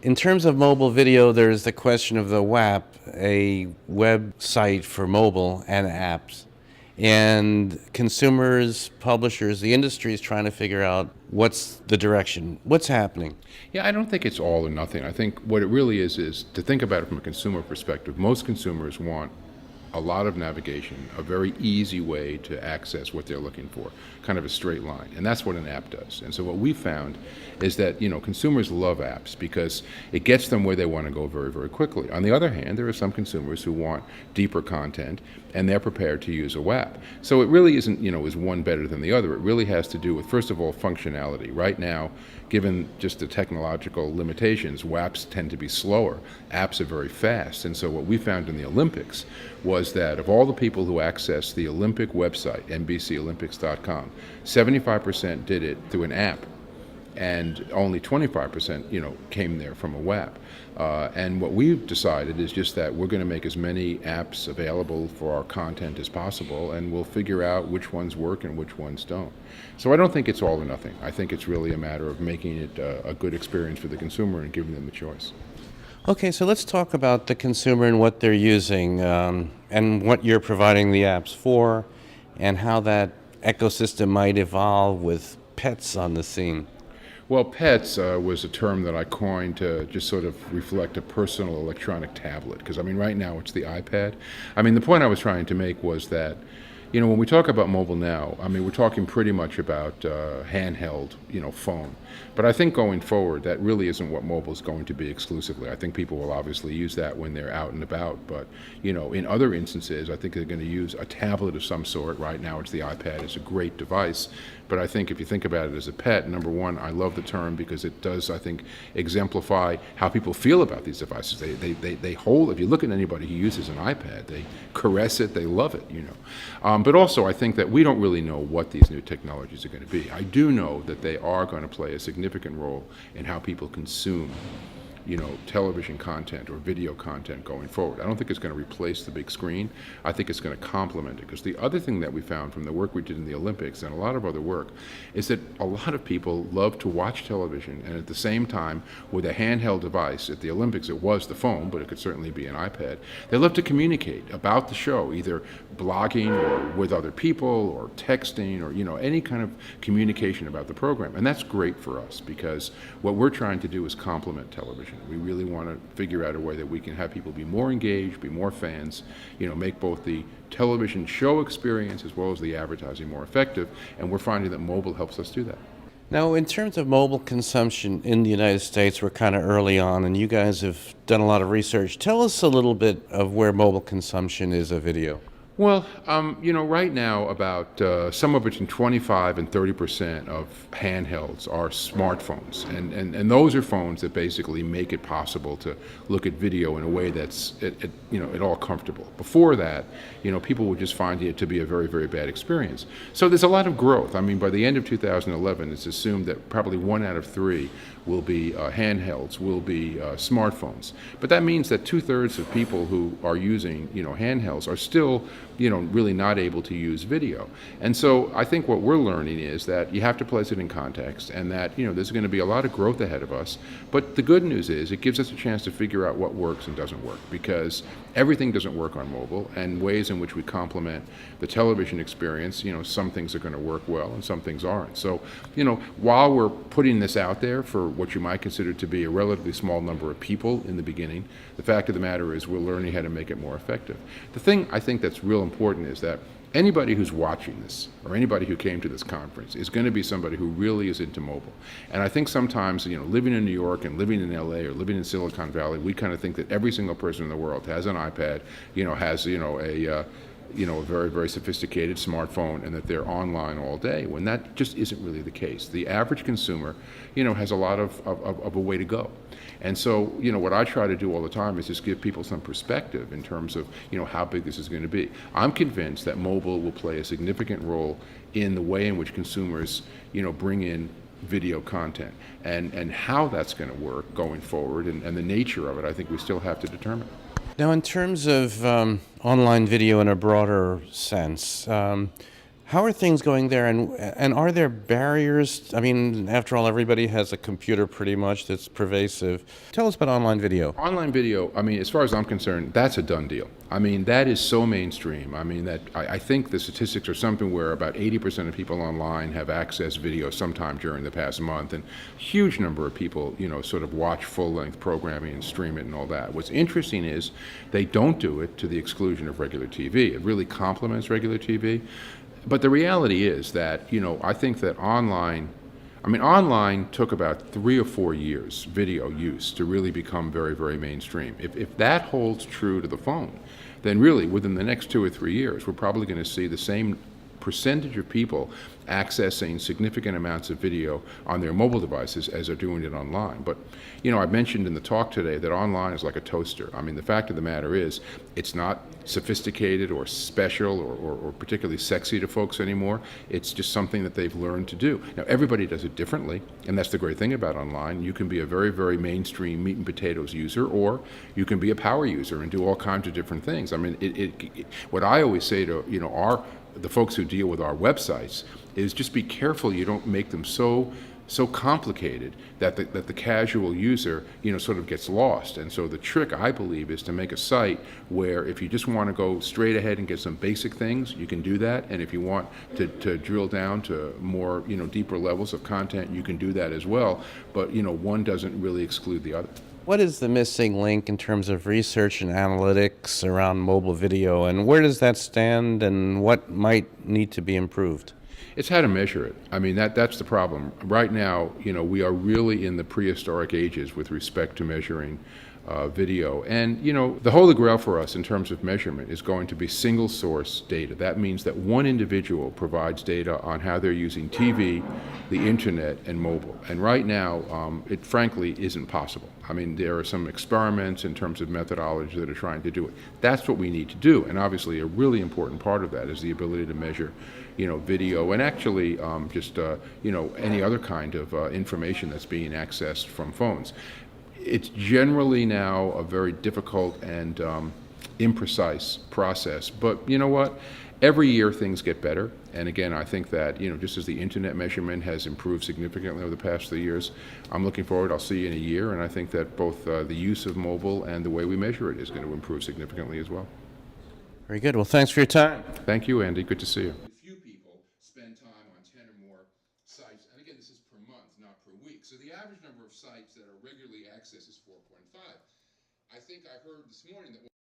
In terms of mobile video, there's the question of the WAP, a website for mobile and apps. And consumers, publishers, the industry is trying to figure out what's the direction, what's happening. Yeah, I don't think it's all or nothing. I think what it really is to think about it from a consumer perspective. Most consumers want a lot of navigation, a very easy way to access what they're looking for, kind of a straight line. And that's what an app does. And so what we found is that, consumers love apps because it gets them where they want to go very, very quickly. On the other hand, there are some consumers who want deeper content and they're prepared to use a WAP. So it really isn't, is one better than the other. It really has to do with, first of all, functionality. Right now, given just the technological limitations, WAPs tend to be slower. Apps are very fast. And so what we found in the Olympics was that of all the people who accessed the Olympic website, NBCOlympics.com, 75% did it through an app, and only 25% came there from a WAP. And what we've decided is just that we're going to make as many apps available for our content as possible, and we'll figure out which ones work and which ones don't. So I don't think it's all or nothing. I think it's really a matter of making it a good experience for the consumer and giving them the choice. Okay, so let's talk about the consumer and what they're using, and what you're providing the apps for, and how that ecosystem might evolve with pets on the scene. Well, pets was a term that I coined to just sort of reflect a personal electronic tablet, because right now it's the iPad. The point I was trying to make was that when we talk about mobile now, we're talking pretty much about handheld, phone. But I think going forward, that really isn't what mobile is going to be exclusively. I think people will obviously use that when they're out and about. But, in other instances, I think they're going to use a tablet of some sort. Right now, it's the iPad. It's a great device. But I think if you think about it as a pet, number one, I love the term because it does, I think, exemplify how people feel about these devices. They hold, if you look at anybody who uses an iPad, they caress it, they love it, But also, I think that we don't really know what these new technologies are going to be. I do know that they are going to play a significant role in how people consume television content or video content going forward. I don't think it's going to replace the big screen. I think it's going to complement it, because the other thing that we found from the work we did in the Olympics and a lot of other work is that a lot of people love to watch television, and at the same time, with a handheld device, at the Olympics it was the phone, but it could certainly be an iPad, they love to communicate about the show, either blogging or with other people or texting or any kind of communication about the program. And that's great for us, because what we're trying to do is complement television. We really want to figure out a way that we can have people be more engaged, be more fans, make both the television show experience as well as the advertising more effective, and we're finding that mobile helps us do that. Now, in terms of mobile consumption in the United States, we're kind of early on, and you guys have done a lot of research. Tell us a little bit of where mobile consumption is of video. Well, right now about somewhere between 25 and 30% of handhelds are smartphones, and those are phones that basically make it possible to look at video in a way that's at all comfortable. Before that, people would just find it to be a very, very bad experience. So there's a lot of growth. By the end of 2011, it's assumed that probably 1 out of 3 will be handhelds, will be smartphones. But that means that 2/3 of people who are using handhelds are still really not able to use video. And so I think what we're learning is that you have to place it in context, and that there's going to be a lot of growth ahead of us. But the good news is it gives us a chance to figure out what works and doesn't work, because everything doesn't work on mobile, and ways in which we complement the television experience, some things are going to work well and some things aren't. So while we're putting this out there for what you might consider to be a relatively small number of people in the beginning, the fact of the matter is we're learning how to make it more effective. The thing I think that's real important is that anybody who's watching this, or anybody who came to this conference, is going to be somebody who really is into mobile. And I think sometimes, living in New York and living in LA or living in Silicon Valley, we kind of think that every single person in the world has an iPad, has a very, very sophisticated smartphone, and that they're online all day, when that just isn't really the case. The average consumer, has a lot of a way to go. And so, what I try to do all the time is just give people some perspective in terms of, how big this is going to be. I'm convinced that mobile will play a significant role in the way in which consumers, bring in video content. And how that's going to work going forward, and the nature of it, I think we still have to determine. Now, in terms of online video in a broader sense, How are things going there, and are there barriers? I mean, after all, everybody has a computer pretty much that's pervasive. Tell us about online video. Online video, I mean, as far as I'm concerned, that's a done deal. I mean, that is so mainstream. I mean, that I think the statistics are something where about 80% of people online have accessed video sometime during the past month, and a huge number of people, sort of watch full-length programming and stream it and all that. What's interesting is they don't do it to the exclusion of regular TV. It really complements regular TV. But the reality is that, I think that online took about 3 or 4 years, video use, to really become very, very mainstream. If that holds true to the phone, then really within the next 2 or 3 years, we're probably going to see the same percentage of people accessing significant amounts of video on their mobile devices as they're doing it online. But, I mentioned in the talk today that online is like a toaster. I mean, the fact of the matter is, it's not sophisticated or special or particularly sexy to folks anymore. It's just something that they've learned to do. Now, everybody does it differently, and that's the great thing about online. You can be a very, very mainstream meat and potatoes user, or you can be a power user and do all kinds of different things. I mean, what I always say to, the folks who deal with our websites is just be careful you don't make them so complicated that the casual user, sort of gets lost. And so the trick, I believe, is to make a site where if you just want to go straight ahead and get some basic things, you can do that. And if you want to drill down to more, deeper levels of content, you can do that as well. But, one doesn't really exclude the other. What is the missing link in terms of research and analytics around mobile video, and where does that stand, and what might need to be improved? It's how to measure it. I mean, that's the problem. Right now, we are really in the prehistoric ages with respect to measuring video. And, the holy grail for us in terms of measurement is going to be single source data. That means that one individual provides data on how they're using TV, the internet, and mobile. And right now, it frankly isn't possible. I mean, there are some experiments in terms of methodology that are trying to do it. That's what we need to do. And obviously, a really important part of that is the ability to measure, video and actually any other kind of information that's being accessed from phones. It's generally now a very difficult and imprecise process, but you know what? Every year things get better, and again, I think that, just as the internet measurement has improved significantly over the past 3 years, I'm looking forward, I'll see you in a year, and I think that both the use of mobile and the way we measure it is going to improve significantly as well. Very good. Well, thanks for your time. Thank you, Andy. Good to see you. Few people spend time on 10 or more sites, and again, this is per month, not per week. So the average number of sites that are regularly accessed is 4.5. I think I heard this morning that